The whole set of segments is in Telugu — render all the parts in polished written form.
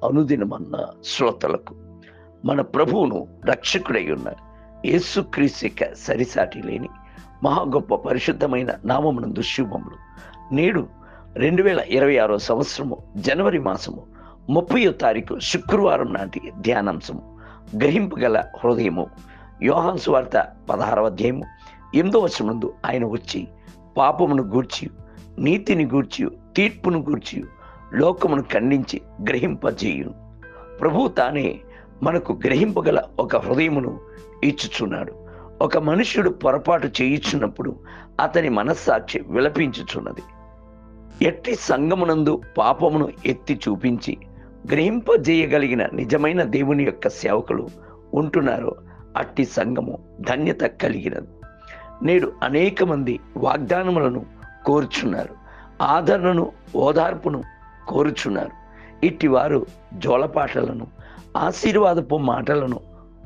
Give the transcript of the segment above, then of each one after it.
అనుదినమన్న శ్రోతలకు మన ప్రభువును రక్షకుడై ఉన్న యేసుక్రీస్తు యొక్క సరిసాటి లేని మహా గొప్ప పరిశుద్ధమైన నామమునందు శుభములు. నేడు 2026 సంవత్సరము జనవరి మాసము 30వ తారీఖు శుక్రవారం నాటి ధ్యానాంశము గ్రహింపగల హృదయము. యోహాను సువార్త 16వ అధ్యాయము 8వ వచనమందు ఆయన వచ్చి పాపమును గూర్చి, నీతిని గూర్చి, తీర్పును గూర్చి లోకమును ఖండించి గ్రహింపజేయును. ప్రభు తానే మనకు గ్రహింపగల ఒక హృదయమును ఇచ్చుచున్నాడు. ఒక మనుష్యుడు పొరపాటు చేయుచున్నప్పుడు అతని మనస్సాక్షి విలపించుచున్నది. ఎట్టి సంఘమునందు పాపమును ఎత్తి చూపించి గ్రహింపజేయగలిగిన నిజమైన దేవుని యొక్క సేవకులు ఉంటున్నారో అట్టి సంఘము ధన్యత కలిగినది. నేడు అనేక మంది వాగ్దానములను కోరుచున్నారు, ఆదరణను, ఓదార్పును కోరుచున్నారు. ఇట్టి వారు జోలపాటలను, ఆశీర్వాదపు మాటలను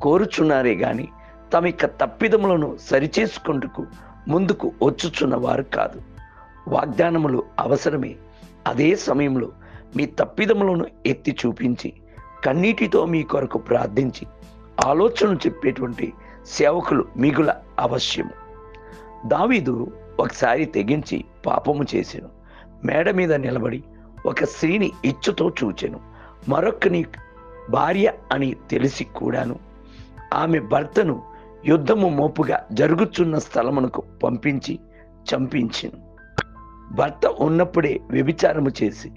కోరుచున్నారే గాని తమ యొక్క తప్పిదములను సరిచేసుకుంటూ ముందుకు వచ్చుచున్న వారు కాదు. వాగ్దానములు అవసరమే. అదే సమయంలో మీ తప్పిదములను ఎత్తి చూపించి కన్నీటితో మీ కొరకు ప్రార్థించి ఆలోచనలు చెప్పేటువంటి సేవకులు మిగుల అవశ్యము. దావీదు ఒకసారి తెగించి పాపము చేసెను. మేడ మీద నిలబడి ఒక స్త్రీని ఇచ్చుతో చూచెను. మరొకని భార్య అని తెలిసి కూడాను ఆమె భర్తను యుద్ధము మోపుగా జరుగుచున్న స్థలమునకు పంపించి చంపించెను. భర్త ఉన్నప్పుడే వ్యభిచారము చేసి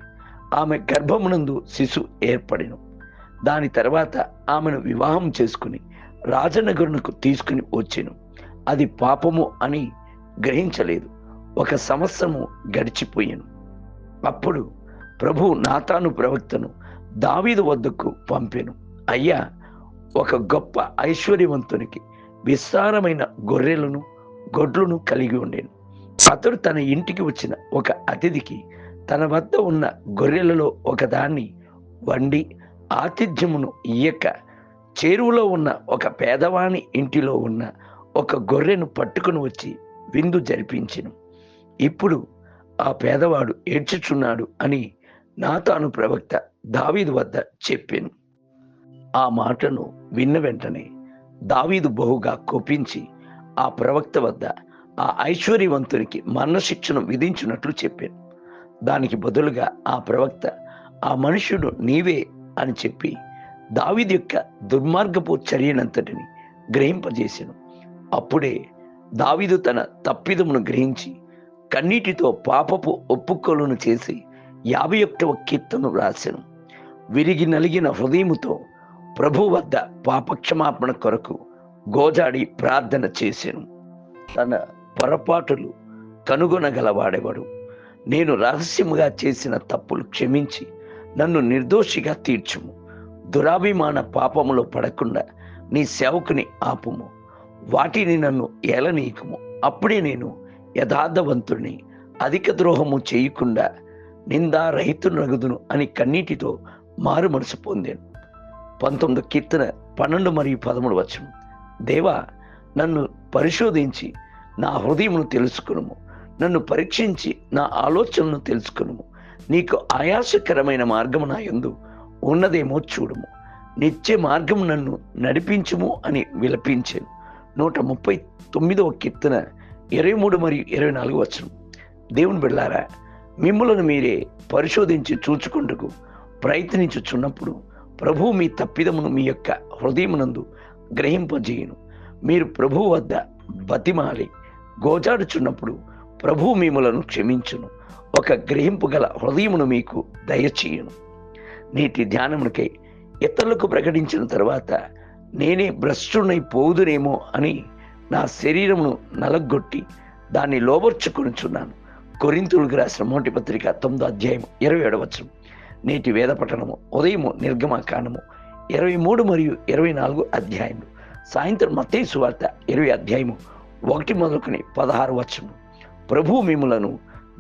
ఆమె గర్భమునందు శిశు ఏర్పడెను. దాని తర్వాత ఆమెను వివాహం చేసుకుని రాజనగరునకు తీసుకుని వచ్చెను. అది పాపము అని గ్రహించలేదు. 1 సంవత్సరము గడిచిపోయాను. అప్పుడు ప్రభు నాతాను ప్రవక్తను దావీదు వద్దకు పంపెను. అయ్యా, ఒక గొప్ప ఐశ్వర్యవంతునికి విస్తారమైన గొర్రెలను గొడ్లను కలిగి ఉండేను. అతడు తన ఇంటికి వచ్చిన ఒక అతిథికి తన వద్ద ఉన్న గొర్రెలలో ఒకదాన్ని వండి ఆతిథ్యమును ఇయ్యక చేరువలో ఉన్న ఒక పేదవాని ఇంటిలో ఉన్న ఒక గొర్రెను పట్టుకుని వచ్చి విందు జరిపించెను. ఇప్పుడు ఆ పేదవాడు ఏడ్చుచున్నాడు అని నాతాను ప్రవక్త దావీదు వద్ద చెప్పాను. ఆ మాటను విన్న వెంటనే దావీదు బహుగా కోపించి ఆ ప్రవక్త వద్ద ఆ ఐశ్వర్యవంతునికి మరణశిక్షను విధించినట్లు చెప్పాను. దానికి బదులుగా ఆ ప్రవక్త, ఆ మనుష్యుడు నీవే అని చెప్పి దావీదు యొక్క దుర్మార్గపు చర్యనంతటిని గ్రహింపజేసెను. అప్పుడే దావీదు తన తప్పిదమును గ్రహించి కన్నీటితో పాపపు ఒప్పుకోలును చేసి 51వ కీర్తనను రాసెను. విరిగి నలిగిన హృదయముతో ప్రభు వద్ద పాపక్షమాపణ కొరకు గోజాడి ప్రార్థన చేసెను. తన పొరపాటులు కనుగొనగలవాడెవడు? నేను రహస్యముగా చేసిన తప్పులు క్షమించి నన్ను నిర్దోషిగా తీర్చుము. దురాభిమాన పాపములో పడకుండా నీ సేవకుని ఆపుము. వాటిని నన్ను ఏలనీయకుము. అప్పుడే నేను యథార్థవంతుడిని, అధిక ద్రోహము చేయకుండా నిందారహితునగుదును అని కన్నీటితో మారు మనసు పొందాను. 19వ కీర్తన 12 మరియు 13 వచనం. దేవా, నన్ను పరిశోధించి నా హృదయమును తెలుసుకునుము. నన్ను పరీక్షించి నా ఆలోచనను తెలుసుకునుము. నీకు ఆయాసకరమైన మార్గము నా యందు ఉన్నదేమో చూడుము. నిత్య మార్గము నన్ను నడిపించుము అని విలపించాను. 139వ కీర్తన 23 మరియు 24 వచనం. దేవుని బిడ్డలారా, మిమ్ములను మీరే పరిశోధించి చూచుకుంటూ ప్రయత్నించుచున్నప్పుడు ప్రభువు మీ తప్పిదమును మీ యొక్క హృదయమునందు గ్రహింపజేయును. మీరు ప్రభువు వద్ద బతిమాలి గోజాడుచున్నప్పుడు ప్రభువు మిమ్ములను క్షమించును. ఒక గ్రహింపు గల హృదయమును మీకు దయచేయును. నేటి ధ్యానమునకై ఇతరులకు ప్రకటించిన తర్వాత నేనే భ్రష్టునై పోదునేమో అని నా శరీరమును నలగొట్టి దాన్ని లోబర్చుకొనుచున్నాను. కొరింథీయులకు రాసిన మొదటి పత్రిక 9వ అధ్యాయం 27వ వచనం. నేటి వేద పఠనము ఉదయము నిర్గమకాండము 23 మరియు 24 అధ్యాయములు, సాయంత్రం మత్తయి సువార్త 20 అధ్యాయము 1 మొదలుకొని 16 వచనం. ప్రభువు మిమ్ములను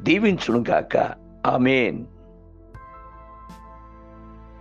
దీవించునుగాక. ఆమేన్.